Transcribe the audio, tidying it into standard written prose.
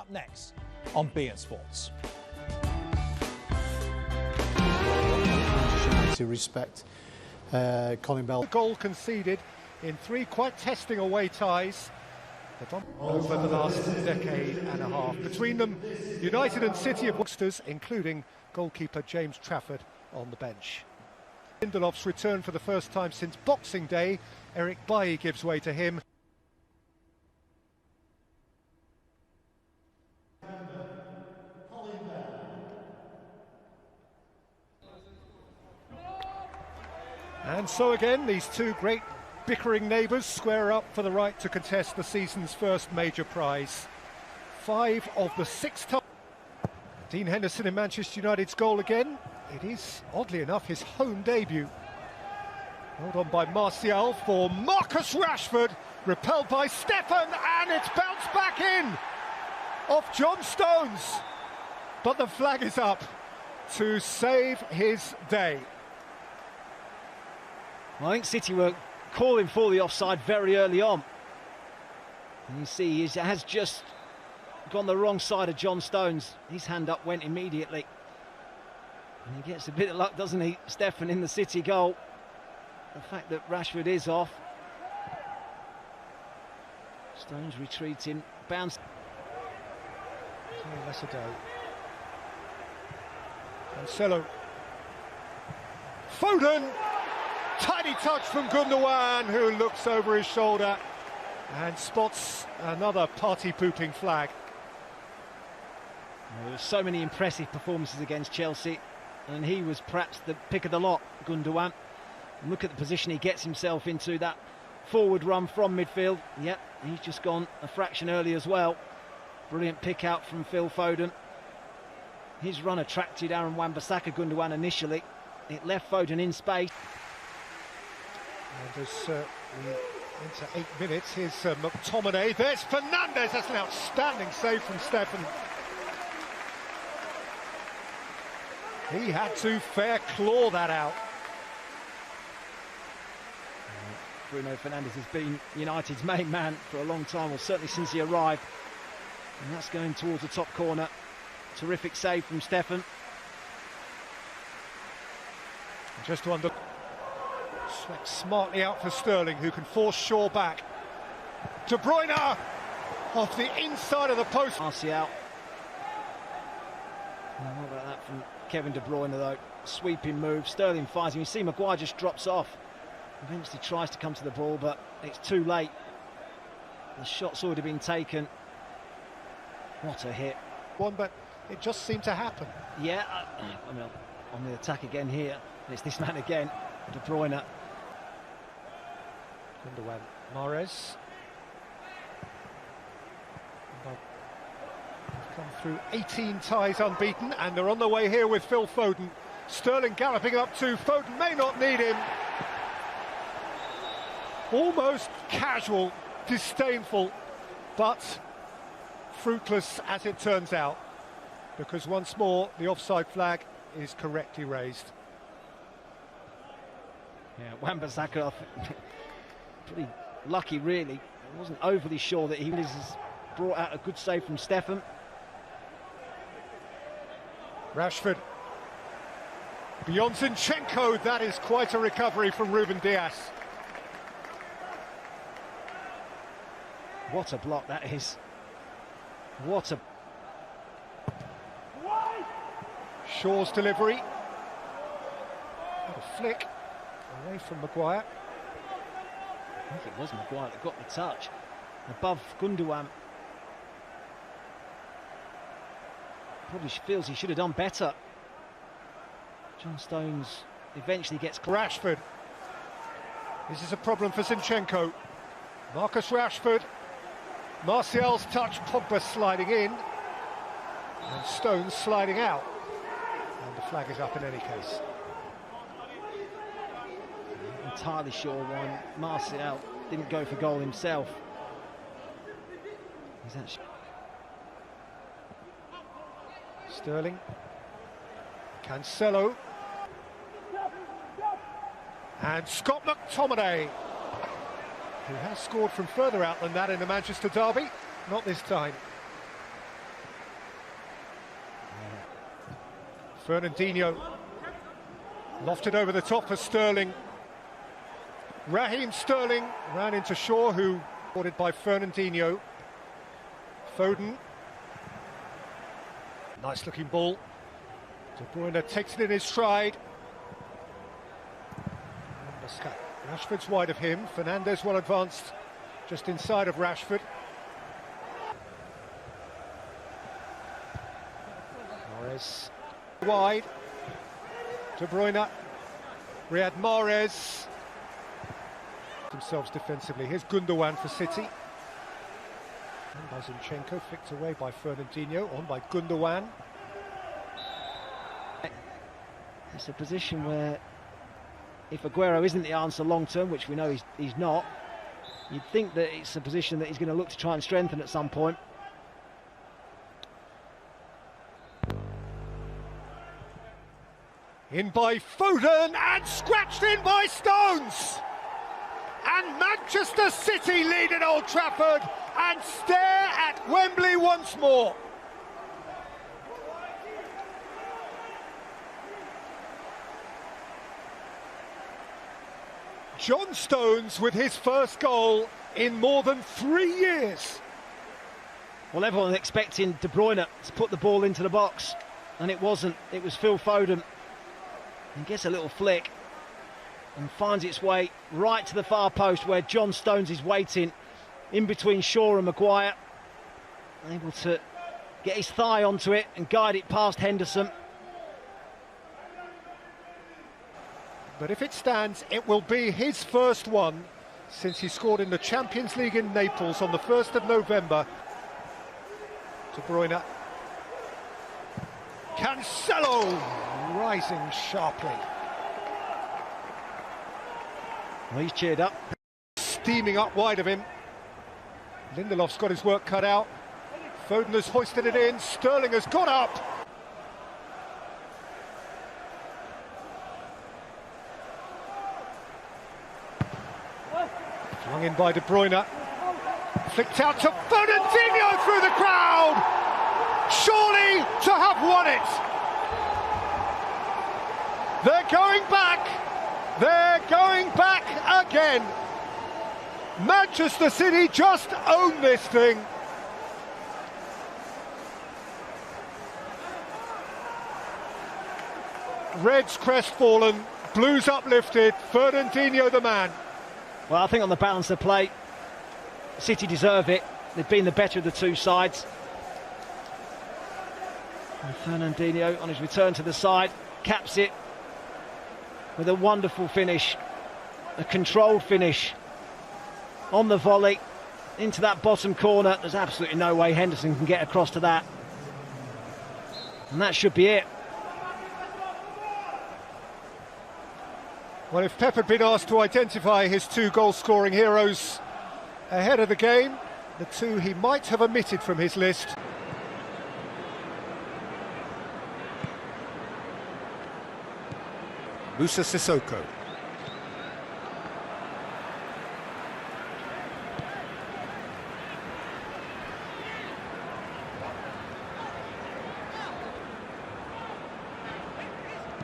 up next on beIN Sports. To respect Colin Bell. Goal conceded in 3 quite testing away ties over the last decade and a half. Between them, United and City of youngsters, including goalkeeper James Trafford on the bench. Lindelof's return for the first time since Boxing Day. Eric Bailly gives way to him. And so again, these two great bickering neighbours square up for the right to contest the season's first major prize. 5 of the 6 times. Dean Henderson in Manchester United's goal again. It is, oddly enough, his home debut. Held on by Martial for Marcus Rashford. Repelled by Stefan, and it's bounced back in off John Stones. But the flag is up to save his day. I think City were calling for the offside very early on. And you see he has just gone the wrong side of John Stones. His hand up went immediately. And he gets a bit of luck, doesn't he, Stefan, in the City goal. The fact that Rashford is off. Stones retreating, bounce. Yesterday. Cancelo. Foden! Tiny touch from Gundogan, who looks over his shoulder and spots another party-pooping flag. There were so many impressive performances against Chelsea, and he was perhaps the pick of the lot, Gundogan. And look at the position he gets himself into, that forward run from midfield. Yep, he's just gone a fraction early as well. Brilliant pick out from Phil Foden. His run attracted Aaron Wan-Bissaka, Gundogan initially. It left Foden in space. And as we enter 8 minutes, here's McTominay. There's Fernandes. That's an outstanding save from Stefan. He had to fair claw that out. Bruno Fernandes has been United's main man for a long time, or certainly since he arrived. And that's going towards the top corner. Terrific save from Stefan. Just to under... Swept smartly out for Sterling, who can force Shaw back. De Bruyne off the inside of the post. Martial. What about that from Kevin De Bruyne, though? Sweeping move. Sterling fires him. You see Maguire just drops off. Eventually tries to come to the ball, but it's too late. The shot's already been taken. What a hit. But it just seemed to happen. Yeah, I mean, on the attack again here. It's this man again, De Bruyne. Gundogan, Mahrez. They've come through 18 ties unbeaten, and they're on the way here with Phil Foden. Sterling galloping up to Foden, may not need him. Almost casual, disdainful, but fruitless as it turns out, because once more the offside flag is correctly raised. Yeah, Wan-Bissaka pretty lucky, really. I wasn't overly sure that he has brought out a good save from Stefan. Rashford. Beyond Zinchenko, that is quite a recovery from Ruben Dias. What a block that is. What a... Shaw's delivery. A flick away from Maguire. I think it was Maguire that got the touch. Above Gundogan. Probably feels he should have done better. John Stones eventually gets... Rashford. This is a problem for Zinchenko. Marcus Rashford. Martial's touch, Pogba sliding in. And Stones sliding out. And the flag is up in any case. I'm entirely sure why Martial didn't go for goal himself. He's actually... Sterling. Cancelo. And Scott McTominay, who has scored from further out than that in the Manchester derby. Not this time. Fernandinho lofted over the top for Sterling. Raheem Sterling ran into Shaw, who ordered by Fernandinho. Foden. Nice looking ball. De Bruyne takes it in his stride. Rashford's wide of him. Fernandes well advanced just inside of Rashford. Mahrez wide. De Bruyne. Riyad Mahrez. Themselves defensively. Here's Gundogan for City. And by Zinchenko, flicked away by Fernandinho, on by Gundogan. It's a position where, if Aguero isn't the answer long term, which we know he's not, you'd think that it's a position that he's going to look to try and strengthen at some point. In by Foden and scratched in by Stones! And Manchester City lead at Old Trafford and stare at Wembley once more. John Stones with his first goal in more than 3 years. Well, everyone was expecting De Bruyne to put the ball into the box, and it wasn't. It was Phil Foden. He gets a little flick and finds its way right to the far post where John Stones is waiting in between Shaw and Maguire. Able to get his thigh onto it and guide it past Henderson. But if it stands, it will be his first one since he scored in the Champions League in Naples on the 1st of November. De Bruyne. Cancelo rising sharply. Well, he's cheered up. Steaming up wide of him. Lindelof's got his work cut out. Foden has hoisted it in. Sterling has got up. Flung in by De Bruyne. Flicked out to Fernandinho through the crowd. Surely to have won it. They're going back. They're going back again. Manchester City just own this thing. Reds crestfallen, Blues uplifted, Fernandinho the man. Well, I think on the balance of play, City deserve it. They've been the better of the two sides. And Fernandinho, on his return to the side, caps it with a wonderful finish, a controlled finish on the volley into that bottom corner. There's absolutely no way Henderson can get across to that, and that should be it. Well, if Pep had been asked to identify his two goal-scoring heroes ahead of the game, the two he might have omitted from his list. Musa Sissoko.